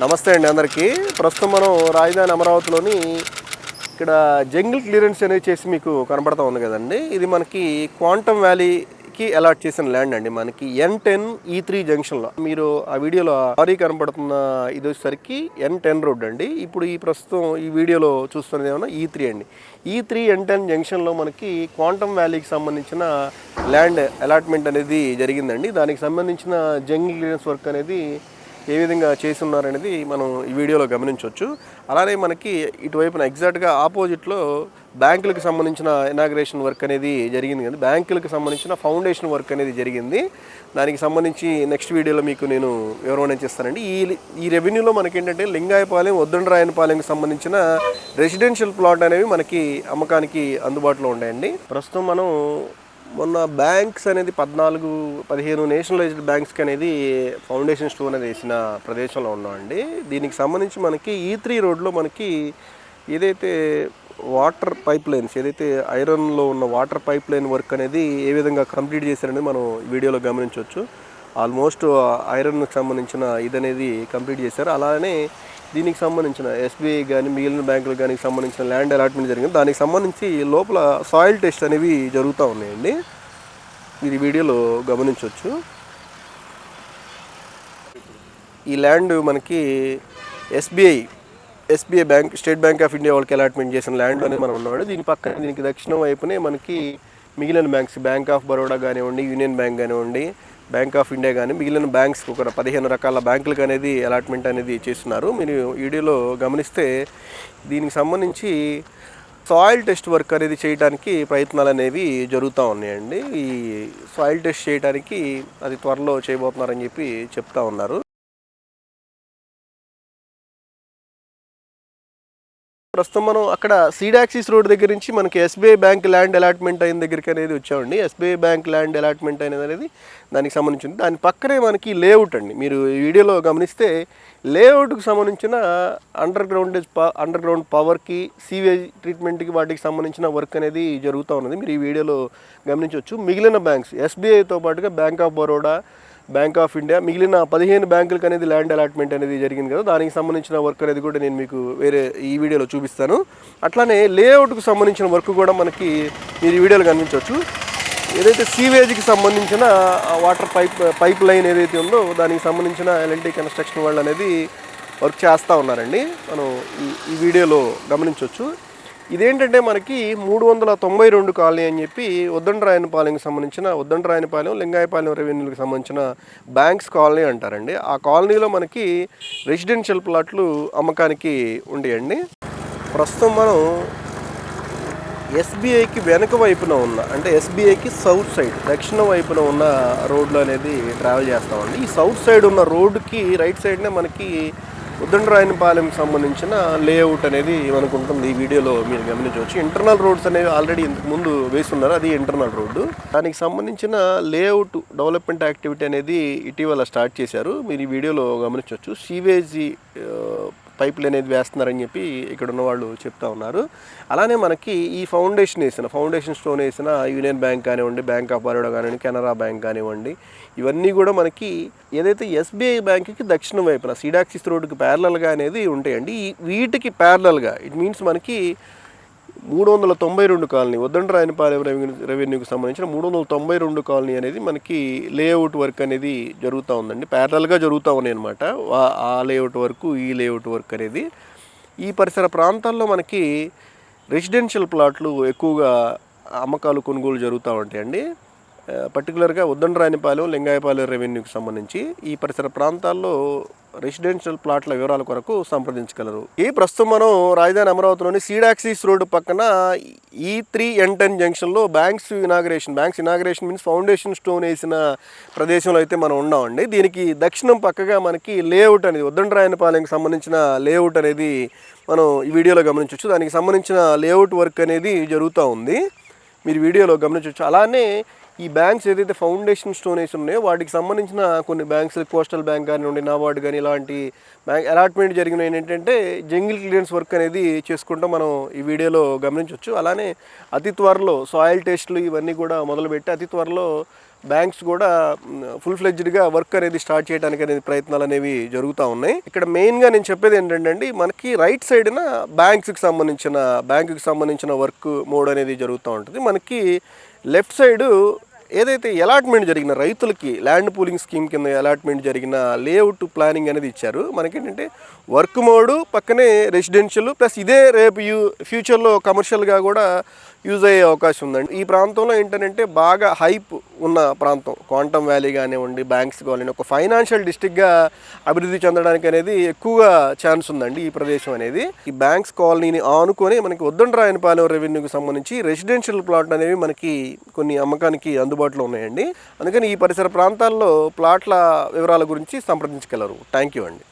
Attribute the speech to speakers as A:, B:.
A: నమస్తే అండి అందరికీ. ప్రస్తుతం మనం రాజధాని అమరావతిలోని ఇక్కడ జంగిల్ క్లియరెన్స్ అనేది చేసి మీకు కనబడతా ఉంది కదండి. ఇది మనకి క్వాంటమ్ వ్యాలీకి అలాట్ చేసిన ల్యాండ్ అండి. మనకి N10E3 జంక్షన్లో మీరు ఆ వీడియోలో లారీ కనబడుతున్న ఇది వచ్చేసరికి N10 రోడ్ అండి. ఇప్పుడు ఈ ప్రస్తుతం ఈ వీడియోలో చూస్తున్నది ఏమన్నా E3 అండి. E3 N10 జంక్షన్లో మనకి క్వాంటమ్ వ్యాలీకి సంబంధించిన ల్యాండ్ అలాట్మెంట్ అనేది జరిగిందండి. దానికి సంబంధించిన జంగిల్ క్లియరెన్స్ వర్క్ అనేది ఏ విధంగా చేసి ఉన్నారనేది మనం ఈ వీడియోలో గమనించవచ్చు. అలానే మనకి ఇటువైపున ఎగ్జాక్ట్గా ఆపోజిట్లో బ్యాంకులకు సంబంధించిన ఇనాగ్రేషన్ వర్క్ అనేది జరిగింది కదా, బ్యాంకులకు సంబంధించిన ఫౌండేషన్ వర్క్ అనేది జరిగింది. దానికి సంబంధించి నెక్స్ట్ వీడియోలో మీకు నేను వివరణ చేస్తానండి. ఈ రెవెన్యూలో మనకి ఏంటంటే లింగాయపాలెం, వద్దండరాయనపాలెంకి సంబంధించిన రెసిడెన్షియల్ ప్లాట్ అనేవి మనకి అమ్మకానికి అందుబాటులో ఉన్నాయండి. ప్రస్తుతం మనం మొన్న బ్యాంక్స్ అనేది 14-15 నేషనలైజ్డ్ బ్యాంక్స్కి అనేది ఫౌండేషన్ స్టోన్ అనేది వేసిన ప్రదేశంలో ఉన్నామండి. దీనికి సంబంధించి మనకి E3 రోడ్లో మనకి ఏదైతే వాటర్ పైప్ లైన్స్, ఏదైతే ఐరన్లో ఉన్న వాటర్ పైప్ లైన్ వర్క్ అనేది ఏ విధంగా కంప్లీట్ చేశారనేది మనం వీడియోలో గమనించవచ్చు. ఆల్మోస్ట్ ఐరన్కి సంబంధించిన ఇదనేది కంప్లీట్ చేశారు. అలానే దీనికి సంబంధించిన SBI కానీ మిగిలిన బ్యాంకులకు కానీ సంబంధించిన ల్యాండ్ అలాట్మెంట్ జరిగింది. దానికి సంబంధించి లోపల సాయిల్ టెస్ట్ అనేవి జరుగుతూ ఉన్నాయండి. మీరు ఈ వీడియోలో గమనించవచ్చు. ఈ ల్యాండ్ మనకి SBI bank, state bank of India వాళ్ళకి అలాట్మెంట్ చేసిన ల్యాండ్ అనేది మనం ఉన్నాడు. దీని పక్కన దీనికి దక్షిణం వైపునే మనకి మిగిలిన బ్యాంక్స్, బ్యాంక్ ఆఫ్ బరోడా కానివ్వండి, యూనియన్ బ్యాంక్ కానివ్వండి, బ్యాంక్ ఆఫ్ ఇండియా కానీ మిగిలిన బ్యాంక్స్కి ఒక 15 రకాల బ్యాంకులకు అనేది అలాట్మెంట్ అనేది చేస్తున్నారు. మీరు వీడియోలో గమనిస్తే దీనికి సంబంధించి సాయిల్ టెస్ట్ వర్క్ అనేది చేయడానికి ప్రయత్నాలు అనేవి జరుగుతూ ఉన్నాయండి. ఈ సాయిల్ టెస్ట్ చేయడానికి అది త్వరలో చేయబోతున్నారని చెప్పి చెప్తా ఉన్నారు. ప్రస్తుతం మనం అక్కడ సీడాక్సిస్ రోడ్ దగ్గర నుంచి మనకి SBI బ్యాంక్ ల్యాండ్ అలాట్మెంట్ అయిన దగ్గరికి అనేది వచ్చామండి. SBI బ్యాంక్ ల్యాండ్ అలాట్మెంట్ అనేది దానికి సంబంధించింది. దాని పక్కనే మనకి లేఅవుట్ అండి. మీరు ఈ వీడియోలో గమనిస్తే లేఅవుట్కి సంబంధించిన అండర్ గ్రౌండ్ పవర్కి, సీవేజ్ ట్రీట్మెంట్కి, వాటికి సంబంధించిన వర్క్ అనేది జరుగుతూ ఉన్నది. మీరు ఈ వీడియోలో గమనించవచ్చు. మిగిలిన బ్యాంక్స్ SBIతో పాటుగా bank of Baroda, bank of India, మిగిలిన 15 బ్యాంకులకు అనేది ల్యాండ్ అలాట్మెంట్ అనేది జరిగింది కదా, దానికి సంబంధించిన వర్క్ అనేది కూడా నేను మీకు ఈ వీడియోలో చూపిస్తాను. అట్లానే లేఅవుట్కి సంబంధించిన వర్క్ కూడా మనకి మీరు ఈ వీడియోలో కనిపించవచ్చు. ఏదైతే సీవేజ్కి సంబంధించిన వాటర్ పైప్ లైన్ ఏదైతే ఉందో దానికి సంబంధించిన L&T కన్స్ట్రక్షన్ వాళ్ళు అనేది వర్క్ చేస్తూ ఉన్నారండి. మనం ఈ వీడియోలో గమనించవచ్చు. ఇదేంటంటే మనకి 392 కాలనీ అని చెప్పి వద్దండరాయనపాలెంకి సంబంధించిన వద్దండరాయనపాలెం, లింగాయపాలెం రెవెన్యూకి సంబంధించిన బ్యాంక్స్ కాలనీ అంటారండి. ఆ కాలనీలో మనకి రెసిడెన్షియల్ ప్లాట్లు అమ్మకానికి ఉండేయండి. ప్రస్తుతం మనం SBIకి వెనక వైపున ఉన్న, అంటే SBIకి సౌత్ సైడ్, దక్షిణ వైపున ఉన్న రోడ్లో అనేది ట్రావెల్ చేస్తామండి. ఈ సౌత్ సైడ్ ఉన్న రోడ్డుకి రైట్ సైడ్నే మనకి వద్దండరాయనపాలెంకి సంబంధించిన లేఅవుట్ అనేది మనకు ఉంటుంది. ఈ వీడియోలో మీరు గమనించవచ్చు. ఇంటర్నల్ రోడ్స్ అనేవి ఆల్రెడీ ఇంతకు ముందు వేస్తున్నారు, అది ఇంటర్నల్ రోడ్డు. దానికి సంబంధించిన లేఅవుట్ డెవలప్మెంట్ యాక్టివిటీ అనేది ఇటీవల స్టార్ట్ చేశారు. మీరు ఈ వీడియోలో గమనించవచ్చు. సీవేజ్ పైపులు అనేది వేస్తున్నారని చెప్పి ఇక్కడ ఉన్న వాళ్ళు చెప్తా ఉన్నారు. అలానే మనకి ఈ ఫౌండేషన్ స్టోన్ వేసిన యూనియన్ బ్యాంక్ కానివ్వండి, బ్యాంక్ ఆఫ్ బరోడా కానివ్వండి, కెనరా బ్యాంక్ కానివ్వండి, ఇవన్నీ కూడా మనకి ఏదైతే SBI బ్యాంక్కి దక్షిణం వైపున సీడాక్సిస్ రోడ్డుకి ప్యారలల్గా అనేది ఉంటాయండి. వీటికి ప్యారలల్గా ఇట్ మీన్స్ మనకి 392 కాలనీ, వద్దండరాయనపాలెం రెవెన్యూకి సంబంధించిన 392 కాలనీ అనేది మనకి లేఅవుట్ వర్క్ అనేది జరుగుతూ ఉందండి. ప్యారలల్గా జరుగుతూ ఉన్నాయి అనమాట. ఆ లేఅవుట్ వర్క్, ఈ లేఅవుట్ వర్క్ అనేది ఈ పరిసర ప్రాంతాల్లో మనకి రెసిడెన్షియల్ ప్లాట్లు ఎక్కువగా అమ్మకాలు, కొనుగోలు జరుగుతూ ఉంటాయండి. పర్టికులర్గా వద్దండరాయనపాలెం, లింగాయపాలెం రెవెన్యూకి సంబంధించి ఈ పరిసర ప్రాంతాల్లో రెసిడెన్షియల్ ప్లాట్ల వివరాల కొరకు సంప్రదించగలరు. ఈ ప్రస్తుతం మనం రాజధాని అమరావతిలోని సీడాక్సిస్ రోడ్డు పక్కన E3 N10 జంక్షన్లో banks inauguration means foundation stone వేసిన ప్రదేశంలో అయితే మనం ఉన్నామండి. దీనికి దక్షిణం పక్కగా మనకి లేఅవుట్ అనేది, వద్దండరాయనపాలెంకి సంబంధించిన లేఅవుట్ అనేది మనం ఈ వీడియోలో గమనించవచ్చు. దానికి సంబంధించిన లేఅవుట్ వర్క్ అనేది జరుగుతూ ఉంది. మీరు వీడియోలో గమనించవచ్చు. అలానే ఈ బ్యాంక్స్ ఏదైతే ఫౌండేషన్ స్టోన్ వేసి ఉన్నాయో వాటికి సంబంధించిన కొన్ని బ్యాంక్స్, కోస్టల్ బ్యాంక్ కానివ్వండి, నాబార్డ్ కానీ ఇలాంటి బ్యాంక్ అలాట్మెంట్ జరిగిన ఏంటంటే జంగిల్ క్లియరెన్స్ వర్క్ అనేది చేసుకుంటాం మనం ఈ వీడియోలో గమనించవచ్చు. అలానే అతి త్వరలో సాయిల్ టెస్టులు ఇవన్నీ కూడా మొదలుపెట్టి అతి త్వరలో బ్యాంక్స్ కూడా ఫుల్ ఫ్లెడ్జ్డ్గా వర్క్ అనేది స్టార్ట్ చేయడానికి అనేది ప్రయత్నాలు అనేవి జరుగుతూ ఉన్నాయి. ఇక్కడ మెయిన్గా నేను చెప్పేది ఏంటంటే అండి, మనకి రైట్ సైడ్న బ్యాంకుకి సంబంధించిన వర్క్ మోడ్ అనేది జరుగుతూ ఉంటుంది. మనకి లెఫ్ట్ సైడు ఏదైతే అలాట్మెంట్ జరిగిన రైతులకి ల్యాండ్ పూలింగ్ స్కీమ్ కింద అలాట్మెంట్ జరిగిన లేఅవుట్ ప్లానింగ్ అనేది ఇచ్చారు. మనకేంటంటే వర్క్ మోడు పక్కనే రెసిడెన్షియల్ ప్లస్ ఇదే రేపు ఫ్యూచర్లో కమర్షియల్గా కూడా యూజ్ అయ్యే అవకాశం ఉందండి. ఈ ప్రాంతంలో ఏంటంటే బాగా హైప్ ఉన్న ప్రాంతం, క్వాంటమ్ వ్యాలీ కానివ్వండి, బ్యాంక్స్ కానివ్వండి, ఒక ఫైనాన్షియల్ డిస్ట్రిక్ట్గా అభివృద్ధి చెందడానికి అనేది ఎక్కువగా ఛాన్స్ ఉందండి ఈ ప్రదేశం అనేది. ఈ బ్యాంక్స్ కాలనీని ఆనుకొని మనకి ఉద్దండరాయనపాలెం రెవెన్యూకి సంబంధించి రెసిడెన్షియల్ ప్లాట్ అనేవి మనకి కొన్ని అమ్మకానికి అందుబాటులో ఉన్నాయండి. అందుకని ఈ పరిసర ప్రాంతాల్లో ప్లాట్ల వివరాల గురించి సంప్రదించగలరు. థ్యాంక్ యూ అండి.